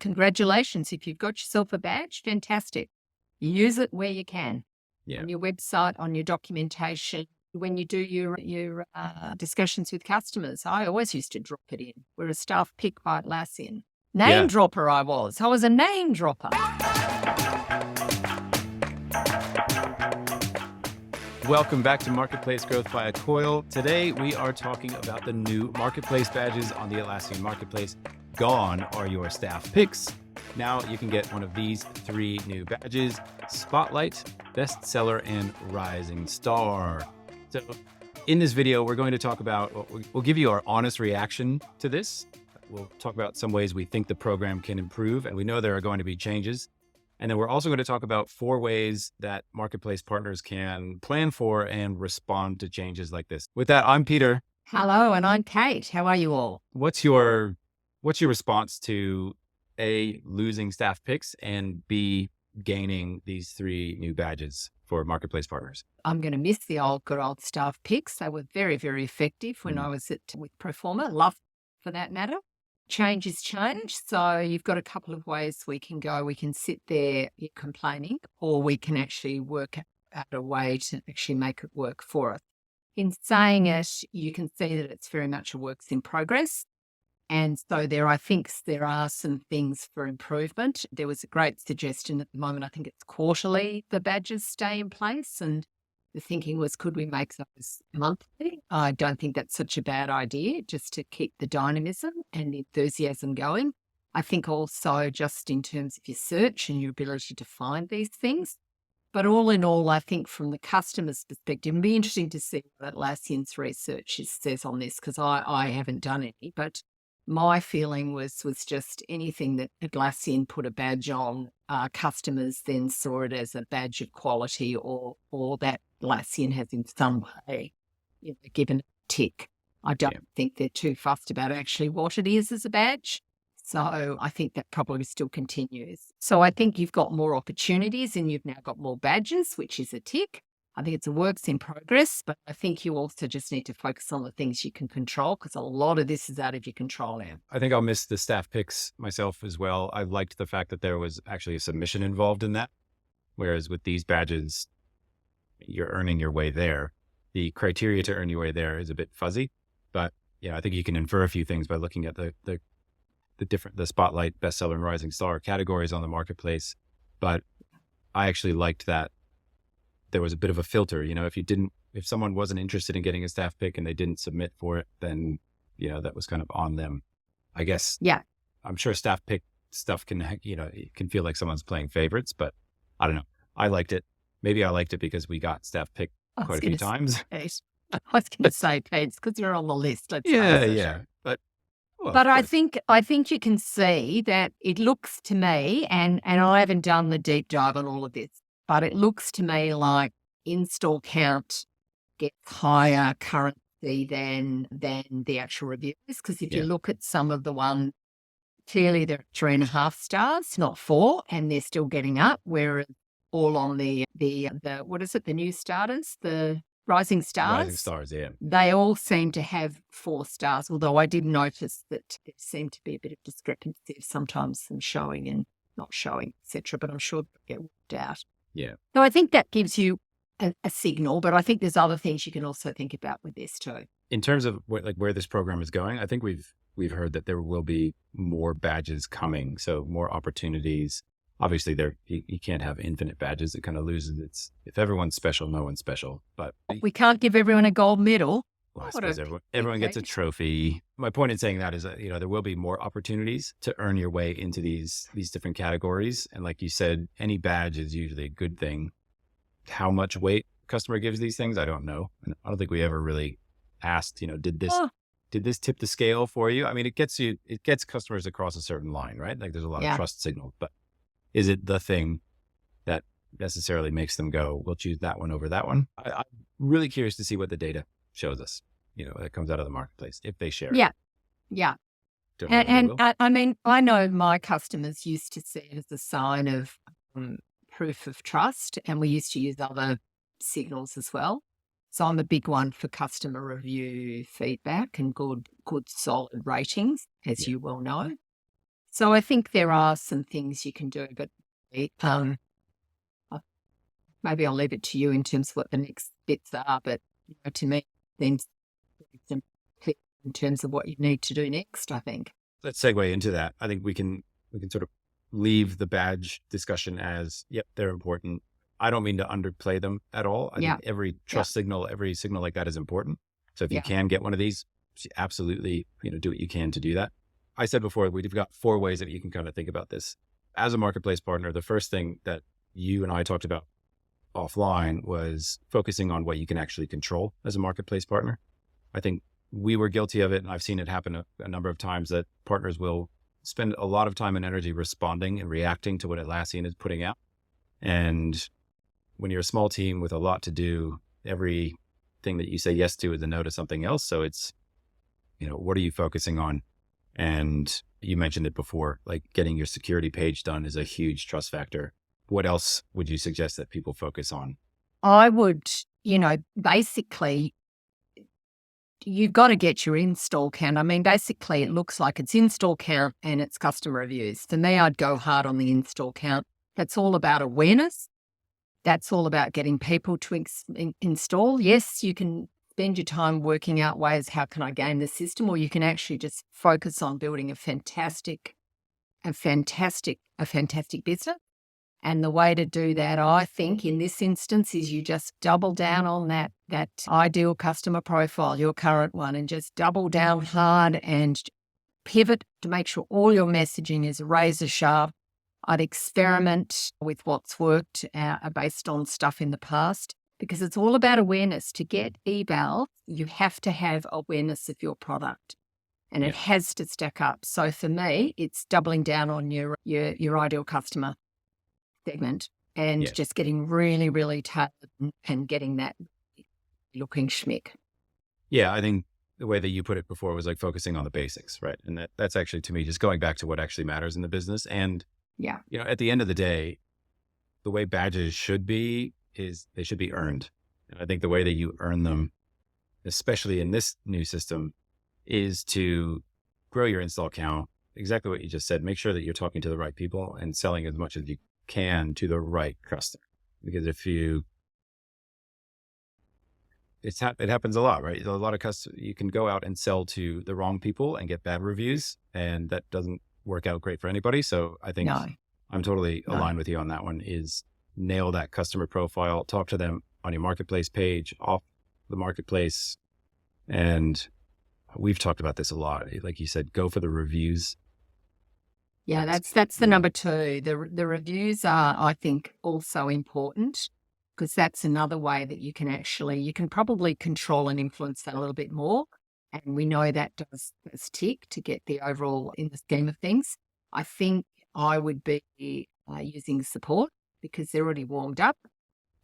congratulations. If you've got yourself a badge, fantastic. Use it where you can. Yeah. On your website, on your documentation, when you do your discussions with customers. I always used to drop it in. We're a staff pick by Atlassian. Name dropper I was. I was a name dropper. Welcome back to Marketplace Growth by Accoil. Today, we are talking about the new Marketplace badges on the Atlassian Marketplace. Gone are your staff picks. Now you can get one of these 3 new badges: Spotlight, Bestseller, and Rising Star. So in this video, we're going to talk about, we'll give you our honest reaction to this. We'll talk about some ways we think the program can improve, and we know there are going to be changes. And then we're also going to talk about 4 ways that marketplace partners can plan for and respond to changes like this. With that, I'm Peter. Hello, and I'm Kate. How are you all? What's your response to A, losing staff picks, and B, gaining these 3 new badges for marketplace partners? I'm going to miss the good old staff picks. They were very, very effective when I was with Proforma. Love for that matter. Change is change. So you've got a couple of ways we can go. We can sit there complaining, or we can actually work out a way to actually make it work for us. In saying it, you can see that it's very much a works in progress. And so I think there are some things for improvement. There was a great suggestion at the moment. I think it's quarterly the badges stay in place. And the thinking was, could we make those monthly? I don't think that's such a bad idea, just to keep the dynamism and enthusiasm going. I think also just in terms of your search and your ability to find these things. But all in all, I think from the customer's perspective, it'd be interesting to see what Atlassian's research says on this, because I haven't done any. But my feeling was just anything that Atlassian put a badge on, customers then saw it as a badge of quality, or that Atlassian has in some way given a tick. I don't think they're too fussed about actually what it is as a badge. So I think that probably still continues. So I think you've got more opportunities and you've now got more badges, which is a tick. I think it's a works in progress, but I think you also just need to focus on the things you can control, because a lot of this is out of your control now. I think I'll miss the staff picks myself as well. I liked the fact that there was actually a submission involved in that. Whereas with these badges, you're earning your way there. The criteria to earn your way there is a bit fuzzy, but yeah, I think you can infer a few things by looking at the Spotlight, Bestseller, and Rising Star categories on the marketplace. But I actually liked that there was a bit of a filter. If someone wasn't interested in getting a staff pick and they didn't submit for it, then, that was kind of on them, I guess. Yeah. I'm sure staff pick stuff it can feel like someone's playing favorites, but I don't know. I liked it. Maybe I liked it because we got staff pick quite a few times. I was going to say, Pete, because you're on the list. Yeah. But I think you can see that it looks to me, and I haven't done the deep dive on all of this, but it looks to me like install count gets higher currently than the actual reviews. Because if you look at some of the ones, clearly they're 3.5 stars, not 4, and they're still getting up. Whereas all on the what is it, the new starters, the Rising Stars? Rising Stars, yeah. They all seem to have 4 stars, although I did notice that there seemed to be a bit of discrepancy of sometimes them showing and not showing, etc. But I'm sure they'll get worked out. Yeah. So I think that gives you a signal, but I think there's other things you can also think about with this too. In terms of where this program is going, I think we've heard that there will be more badges coming, so more opportunities. Obviously, you can't have infinite badges. It kind of loses its, if everyone's special, no one's special. But we can't give everyone a gold medal. Well, I suppose everyone gets a trophy. My point in saying that is that, there will be more opportunities to earn your way into these different categories. And like you said, any badge is usually a good thing. How much weight customer gives these things, I don't know. And I don't think we ever really asked, did this tip the scale for you? I mean, it gets customers across a certain line, right? Like there's a lot of trust signal, but is it the thing that necessarily makes them go, we'll choose that one over that one? I'm really curious to see what the data shows us, that comes out of the marketplace, if they share it. Yeah. I mean, I know my customers used to see it as a sign of proof of trust, and we used to use other signals as well. So I'm a big one for customer review feedback and good solid ratings, as you well know. So I think there are some things you can do, but uh, maybe I'll leave it to you in terms of what the next bits are. But to me, seems clear in terms of what you need to do next, I think. Let's segue into that. I think we can sort of leave the badge discussion as, yep, they're important. I don't mean to underplay them at all. I think every trust signal, every signal like that is important. So if you can get one of these, absolutely, do what you can to do that. I said before, we've got 4 ways that you can kind of think about this. As a marketplace partner, the first thing that you and I talked about offline was focusing on what you can actually control as a marketplace partner. I think we were guilty of it, and I've seen it happen a number of times, that partners will spend a lot of time and energy responding and reacting to what Atlassian is putting out. And when you're a small team with a lot to do, everything that you say yes to is a no to something else. So it's, what are you focusing on? And you mentioned it before, like getting your security page done is a huge trust factor. What else would you suggest that people focus on? I would, basically, you've got to get your install count. I mean, basically, it looks like it's install count and it's customer reviews. For me, I'd go hard on the install count. That's all about awareness. That's all about getting people to install. Yes, you can spend your time working out ways, how can I game the system, or you can actually just focus on building a fantastic business. And the way to do that, I think, in this instance, is you just double down on that ideal customer profile, your current one, and just double down hard and pivot to make sure all your messaging is razor sharp. I'd experiment with what's worked based on stuff in the past, because it's all about awareness. To get eval, you have to have awareness of your product, and it has to stack up. So for me, it's doubling down on your ideal customer segment and just getting really, really tailored and getting that looking schmick. Yeah, I think the way that you put it before was like focusing on the basics, right? And that's actually, to me, just going back to what actually matters in the business. And, at the end of the day, the way badges should be is they should be earned. And I think the way that you earn them, especially in this new system, is to grow your install count. Exactly what you just said. Make sure that you're talking to the right people and selling as much as you can to the right customer. Because if it happens a lot, right? A lot of customers, you can go out and sell to the wrong people and get bad reviews, and that doesn't work out great for anybody. So I think I'm totally aligned with you on that one, is nail that customer profile, talk to them on your marketplace page, off the marketplace. And we've talked about this a lot. Like you said, go for the reviews. Yeah, that's the number 2. The reviews are, I think, also important, because that's another way that you can probably control and influence that a little bit more. And we know that does tick to get the overall in the scheme of things. I think I would be using support, because they're already warmed up,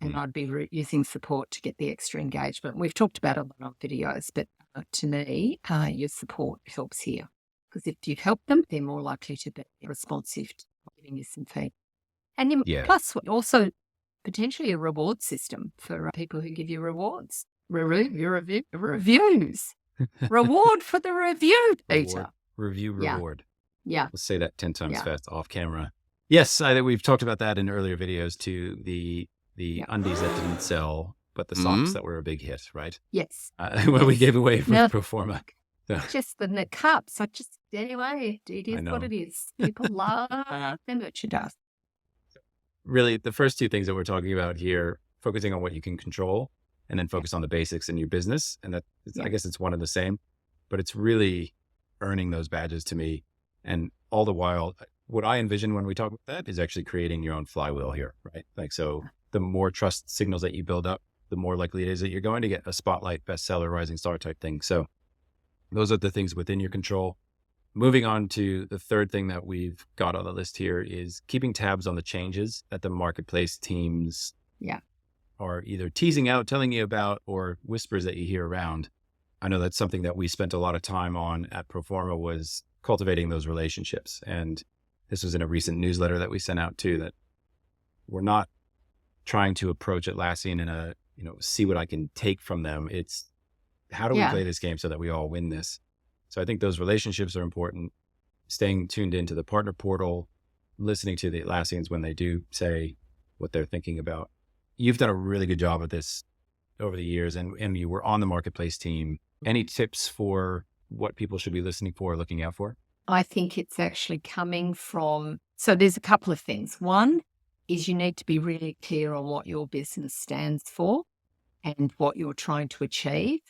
and I'd be using support to get the extra engagement. We've talked about it a lot on videos, but to me, your support helps here. Because if you help them, they're more likely to be responsive to giving you some feedback. And plus, also potentially a reward system for people who give you rewards. Reviews. Reward for the review, Peter. Reward. Yeah. Let's say that 10 times fast off camera. Yes, I think we've talked about that in earlier videos too. The undies that didn't sell, but the socks that were a big hit, right? Yes. What we gave away from Proforma. Just the cups. Anyway, it is what it is. People love the merchandise. Really, the first 2 things that we're talking about here, focusing on what you can control, and then focus on the basics in your business. And I guess it's one and the same, but it's really earning those badges to me. And all the while, what I envision when we talk about that is actually creating your own flywheel here, right? Like, so the more trust signals that you build up, the more likely it is that you're going to get a spotlight, bestseller, rising star type thing. So those are the things within your control. Moving on to the third thing that we've got on the list here is keeping tabs on the changes that the marketplace teams are either teasing out, telling you about, or whispers that you hear around. I know that's something that we spent a lot of time on at Proforma, was cultivating those relationships. And this was in a recent newsletter that we sent out too, that we're not trying to approach Atlassian in a, see what I can take from them. It's how do we play this game so that we all win this? So I think those relationships are important. staying tuned into the partner portal, listening to the Atlassians when they do say what they're thinking about. You've done a really good job of this over the years, and you were on the marketplace team. Any tips for what people should be listening for or looking out for? I think it's actually coming from, so there's a couple of things. One is you need to be really clear on what your business stands for and what you're trying to achieve.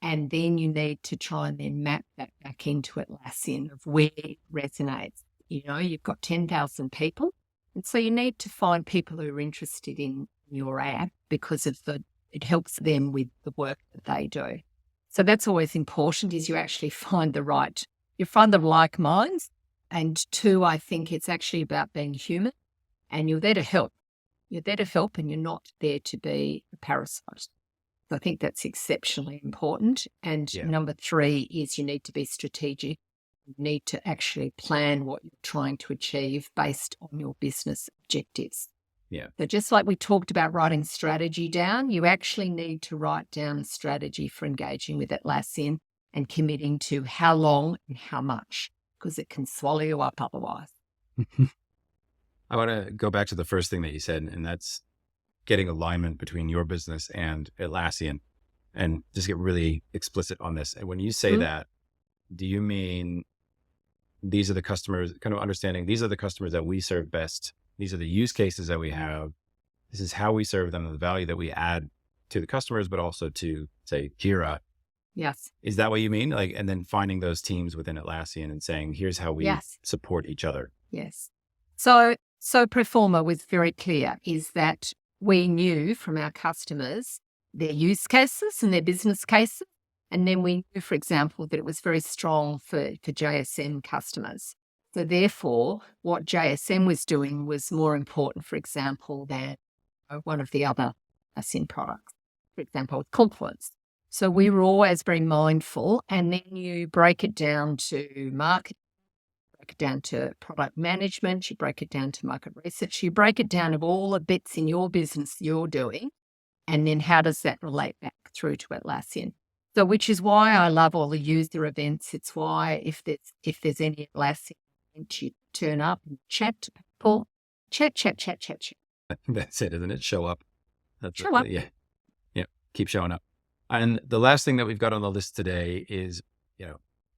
And then you need to try and then map that back into Atlassian of where it resonates. You've got 10,000 people. And so you need to find people who are interested in your app because it helps them with the work that they do. So that's always important, is you actually find the like minds. And two, I think it's actually about being human, and you're there to help. You're there to help, and you're not there to be a parasite. So I think that's exceptionally important. And number three is you need to be strategic. You need to actually plan what you're trying to achieve based on your business objectives. Yeah. So just like we talked about writing strategy down, you actually need to write down a strategy for engaging with Atlassian and committing to how long and how much, because it can swallow you up otherwise. I want to go back to the first thing that you said, and that's getting alignment between your business and Atlassian, and just get really explicit on this. And when you say that, do you mean these are the customers, kind of understanding these are the customers that we serve best? These are the use cases that we have. This is how we serve them, the value that we add to the customers, but also to, say, Jira. Yes. Is that what you mean? And then finding those teams within Atlassian and saying, here's how we support each other. Yes. So Proforma was very clear, is that we knew from our customers their use cases and their business cases. And then we knew, for example, that it was very strong for JSM customers. So therefore, what JSM was doing was more important, for example, than one of the other Atlassian products, for example, with Confluence. So we were always very mindful, and then you break it down to marketing, break it down to product management, you break it down to market research, you break it down of all the bits in your business you're doing, and then how does that relate back through to Atlassian? So which is why I love all the user events. It's why if there's any Atlassian, you turn up and chat to people, chat. That's it, isn't it? Show up. Show up. Yeah. Keep showing up. And the last thing that we've got on the list today is,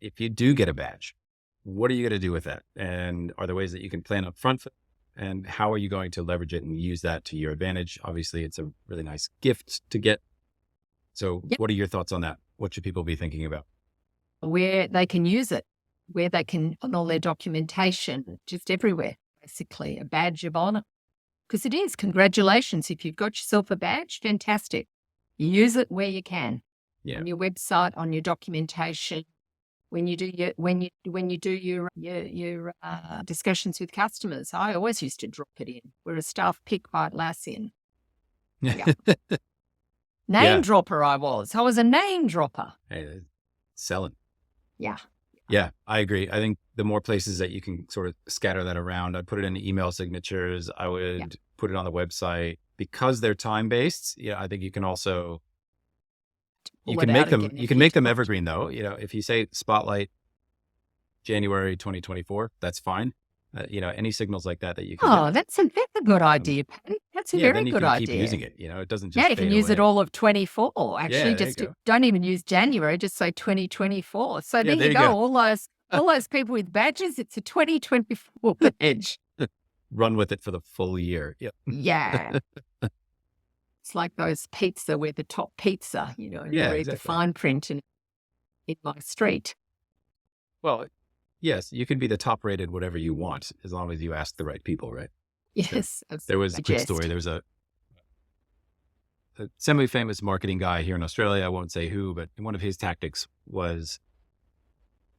if you do get a badge, what are you going to do with that? And are there ways that you can plan up front? And how are you going to leverage it and use that to your advantage? Obviously, it's a really nice gift to get. So what are your thoughts on that? What should people be thinking about? Where they can use it, where they can, on all their documentation, just everywhere, basically, a badge of honor. Because it is, congratulations. If you've got yourself a badge, fantastic. You use it where you can. Yeah. On your website, on your documentation, when you do your discussions with customers. I always used to drop it in. We're a staff pick by Atlassian. Yeah. Name dropper I was. I was a name dropper. Hey, selling. Yeah. Yeah, I agree. I think the more places that you can sort of scatter that around, I'd put it in email signatures. I would put it on the website because they're time-based. I think you can also, you can make them evergreen though. If you say Spotlight January 2024, that's fine. Any signals like that you can. Oh, that's a good idea, Patty. That's a very good idea. Keep using it. It doesn't just. You can use it all of 24. Actually, don't even use January. Just say 2024. So there you go. All those people with badges. It's a 2024 badge. Run with it for the full year. Yep. Yeah. It's like those pizza where the top pizza. Read the fine print in my street. Well. Yes, you can be the top rated whatever you want as long as you ask the right people, right? Yes. There was a quick story. There was a semi-famous marketing guy here in Australia. I won't say who, but one of his tactics was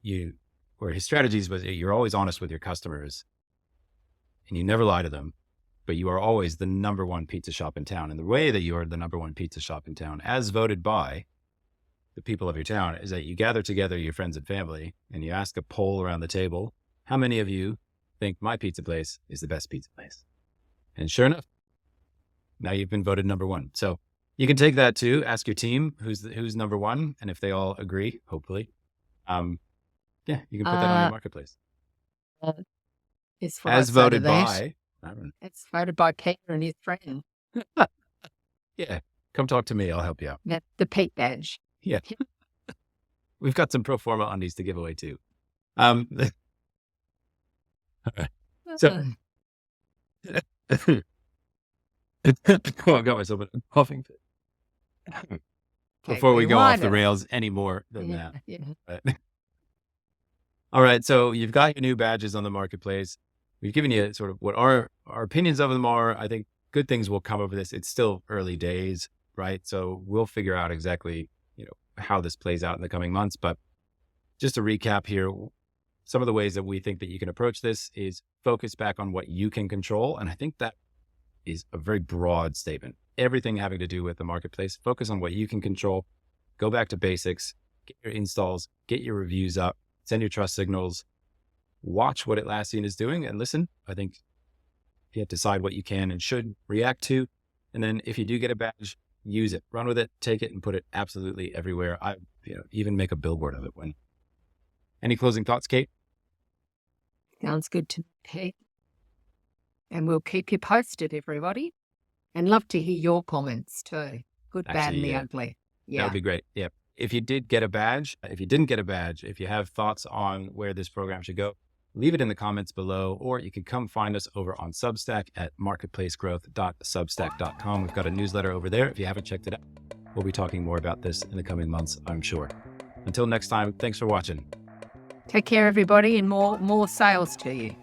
his strategies was you're always honest with your customers and you never lie to them, but you are always the number one pizza shop in town. And the way that you are the number one pizza shop in town, as voted by the people of your town, is that you gather together your friends and family and you ask a poll around the table, how many of you think my pizza place is the best pizza place? And sure enough, now you've been voted number one. So you can take that too, ask your team who's number one. And if they all agree, hopefully, you can put that on your marketplace. Is what I As say to voted that. by, I don't It's voted by Peter and his friend. know. Yeah, come talk to me. I'll help you out. That's the Pete badge. Yeah. We've got some pro forma undies to give away too. All right. So I got myself a coughing fit. Before we go off the rails any more than that. Yeah. But all right. So you've got your new badges on the marketplace. We've given you sort of what our opinions of them are. I think good things will come over this. It's still early days, right? So we'll figure out exactly, how this plays out in the coming months. But just to recap here, some of the ways that we think that you can approach this is focus back on what you can control. And I think that is a very broad statement. Everything having to do with the marketplace, focus on what you can control, go back to basics, get your installs, get your reviews up, send your trust signals, watch what Atlassian is doing and listen. I think you have to decide what you can and should react to. And then if you do get a badge, use it, run with it, take it and put it absolutely everywhere. I even make a billboard of it when. Any closing thoughts, Kate? Sounds good to me, Pete. And we'll keep you posted, everybody. And love to hear your comments too. Good, bad, and the ugly. Yeah. That would be great. Yeah. If you did get a badge, if you didn't get a badge, if you have thoughts on where this program should go, leave it in the comments below, or you can come find us over on Substack at marketplacegrowth.substack.com. We've got a newsletter over there. If you haven't checked it out, we'll be talking more about this in the coming months, I'm sure. Until next time, thanks for watching. Take care, everybody, and more sales to you.